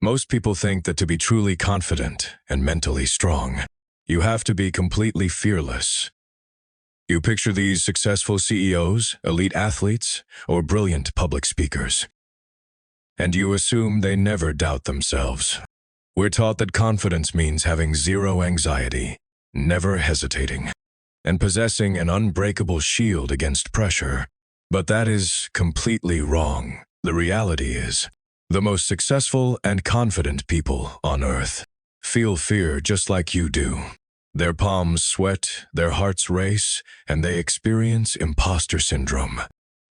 Most people think that to be truly confident and mentally strong, you have to be completely fearless. You picture these successful CEOs, elite athletes, or brilliant public speakers, and you assume they never doubt themselves. We're taught that confidence means having zero anxiety, never hesitating, and possessing an unbreakable shield against pressure. But that is completely wrong. The reality is, the most successful and confident people on Earth feel fear just like you do. Their palms sweat, their hearts race, and they experience imposter syndrome.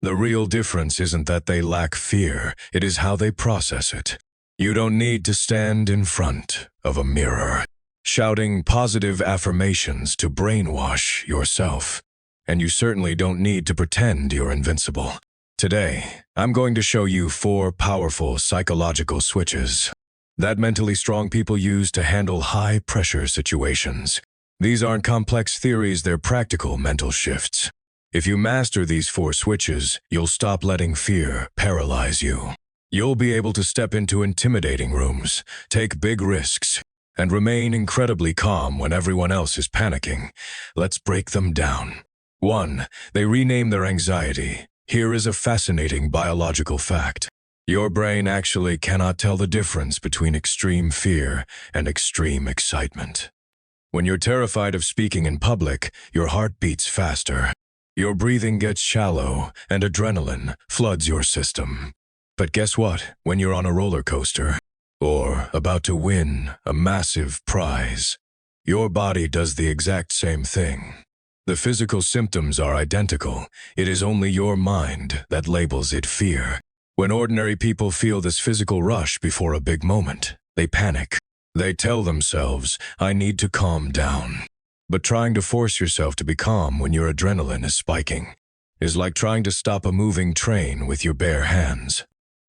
The real difference isn't that they lack fear, it is how they process it. You don't need to stand in front of a mirror, shouting positive affirmations to brainwash yourself. And you certainly don't need to pretend you're invincible. Today, I'm going to show you 4 powerful psychological switches that mentally strong people use to handle high-pressure situations. These aren't complex theories, they're practical mental shifts. If you master these 4 switches, you'll stop letting fear paralyze you. You'll be able to step into intimidating rooms, take big risks, and remain incredibly calm when everyone else is panicking. Let's break them down. 1. They rename their anxiety. Here is a fascinating biological fact. Your brain actually cannot tell the difference between extreme fear and extreme excitement. When you're terrified of speaking in public, your heart beats faster. Your breathing gets shallow, and adrenaline floods your system. But guess what? When you're on a roller coaster, or about to win a massive prize, your body does the exact same thing. The physical symptoms are identical. It is only your mind that labels it fear. When ordinary people feel this physical rush before a big moment, they panic. They tell themselves, I need to calm down. But trying to force yourself to be calm when your adrenaline is spiking is like trying to stop a moving train with your bare hands.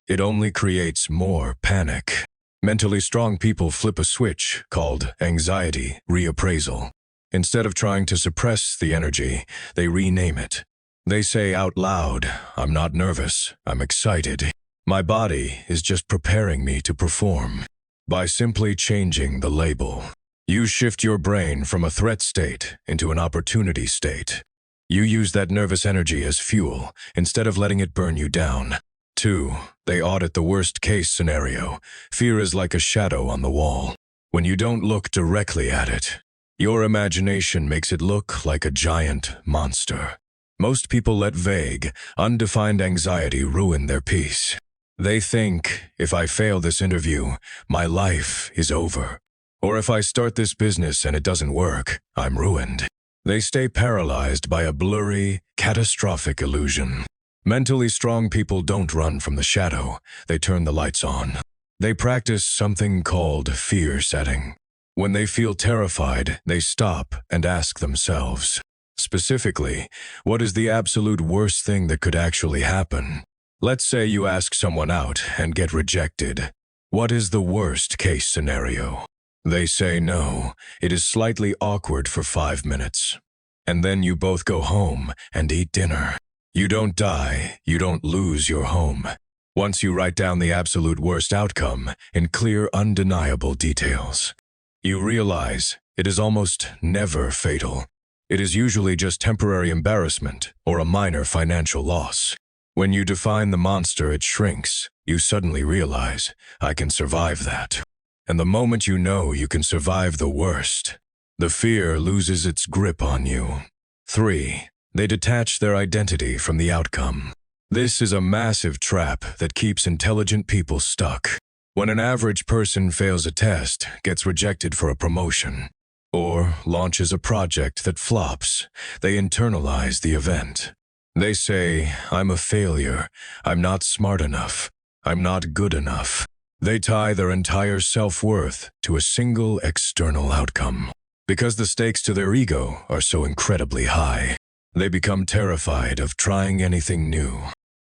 It only creates more panic. Mentally strong people flip a switch called anxiety reappraisal. Instead of trying to suppress the energy, they rename it. They say out loud, I'm not nervous, I'm excited. My body is just preparing me to perform. By simply changing the label, you shift your brain from a threat state into an opportunity state. You use that nervous energy as fuel instead of letting it burn you down. 2. They audit the worst-case scenario. Fear is like a shadow on the wall. When you don't look directly at it, your imagination makes it look like a giant monster. Most people let vague, undefined anxiety ruin their peace. They think, if I fail this interview, my life is over. Or if I start this business and it doesn't work, I'm ruined. They stay paralyzed by a blurry, catastrophic illusion. Mentally strong people don't run from the shadow, they turn the lights on. They practice something called fear setting. When they feel terrified, they stop and ask themselves, specifically, what is the absolute worst thing that could actually happen? Let's say you ask someone out and get rejected. What is the worst case scenario? They say no, it is slightly awkward for 5 minutes. And then you both go home and eat dinner. You don't die, you don't lose your home. Once you write down the absolute worst outcome in clear, undeniable details, you realize it is almost never fatal. It is usually just temporary embarrassment or a minor financial loss. When you define the monster, it shrinks. You suddenly realize, I can survive that. And the moment you know you can survive the worst, the fear loses its grip on you. 3. They detach their identity from the outcome. This is a massive trap that keeps intelligent people stuck. When an average person fails a test, gets rejected for a promotion, or launches a project that flops, they internalize the event. They say, I'm a failure, I'm not smart enough, I'm not good enough. They tie their entire self-worth to a single external outcome. Because the stakes to their ego are so incredibly high, they become terrified of trying anything new.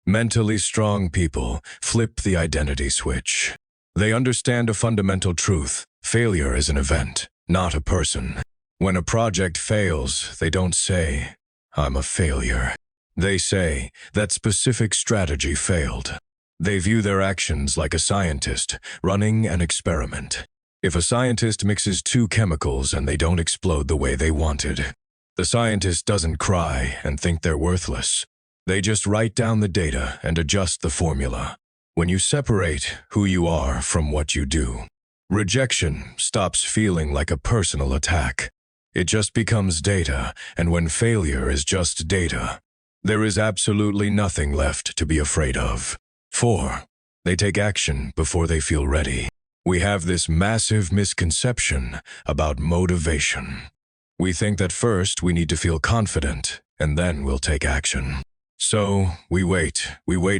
Mentally strong people flip the identity switch. They understand a fundamental truth. Failure is an event, not a person. When a project fails, they don't say, I'm a failure. They say, that specific strategy failed. They view their actions like a scientist running an experiment. If a scientist mixes two chemicals and they don't explode the way they wanted, the scientist doesn't cry and think they're worthless. They just write down the data and adjust the formula. When you separate who you are from what you do, rejection stops feeling like a personal attack. It just becomes data, and when failure is just data, there is absolutely nothing left to be afraid of. 4. They take action before they feel ready. We have this massive misconception about motivation. We think that first we need to feel confident, and then we'll take action. So, we wait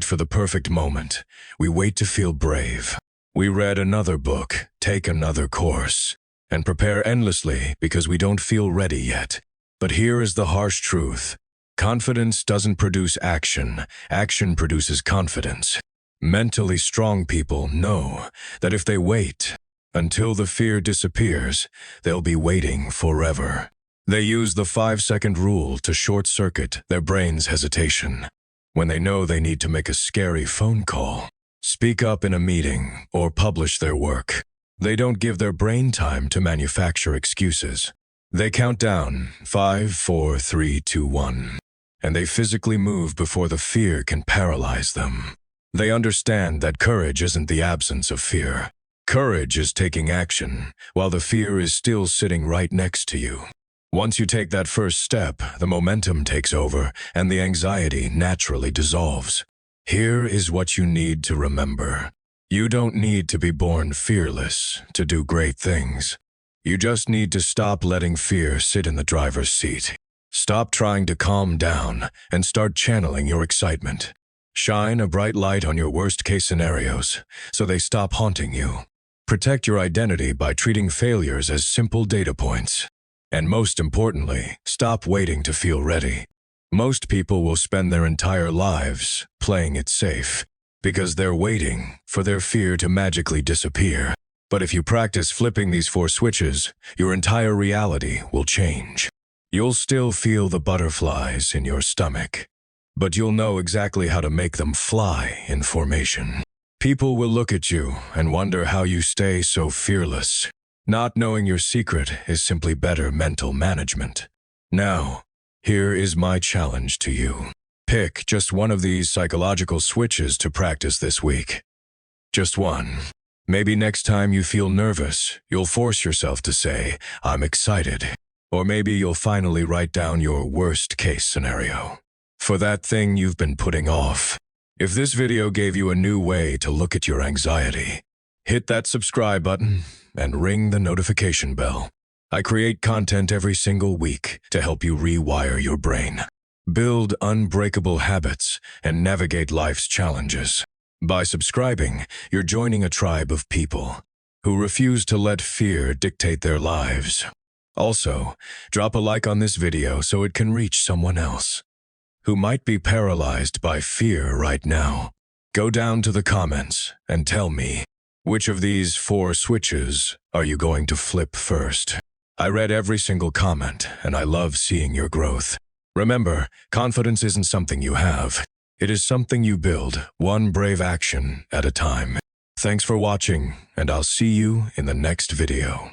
for the perfect moment. We wait to feel brave. We read another book, take another course, and prepare endlessly because we don't feel ready yet. But here is the harsh truth. Confidence doesn't produce action. Action produces confidence. Mentally strong people know that if they wait until the fear disappears, they'll be waiting forever. They use the 5-second rule to short-circuit their brain's hesitation. When they know they need to make a scary phone call, speak up in a meeting, or publish their work, they don't give their brain time to manufacture excuses. They count down 5, 4, 3, 2, 1, and they physically move before the fear can paralyze them. They understand that courage isn't the absence of fear. Courage is taking action while the fear is still sitting right next to you. Once you take that first step, the momentum takes over and the anxiety naturally dissolves. Here is what you need to remember. You don't need to be born fearless to do great things. You just need to stop letting fear sit in the driver's seat. Stop trying to calm down and start channeling your excitement. Shine a bright light on your worst-case scenarios so they stop haunting you. Protect your identity by treating failures as simple data points. And most importantly, stop waiting to feel ready. Most people will spend their entire lives playing it safe because they're waiting for their fear to magically disappear. But if you practice flipping these 4 switches, your entire reality will change. You'll still feel the butterflies in your stomach, but you'll know exactly how to make them fly in formation. People will look at you and wonder how you stay so fearless. Not knowing your secret is simply better mental management. Now, here is my challenge to you. Pick just one of these psychological switches to practice this week. Just one. Maybe next time you feel nervous, you'll force yourself to say, "I'm excited." Or maybe you'll finally write down your worst-case scenario for that thing you've been putting off. If this video gave you a new way to look at your anxiety, hit that subscribe button and ring the notification bell. I create content every single week to help you rewire your brain, build unbreakable habits, and navigate life's challenges. By subscribing, you're joining a tribe of people who refuse to let fear dictate their lives. Also, drop a like on this video so it can reach someone else who might be paralyzed by fear right now. Go down to the comments and tell me, which of these 4 switches are you going to flip first? I read every single comment, and I love seeing your growth. Remember, confidence isn't something you have. It is something you build, one brave action at a time. Thanks for watching, and I'll see you in the next video.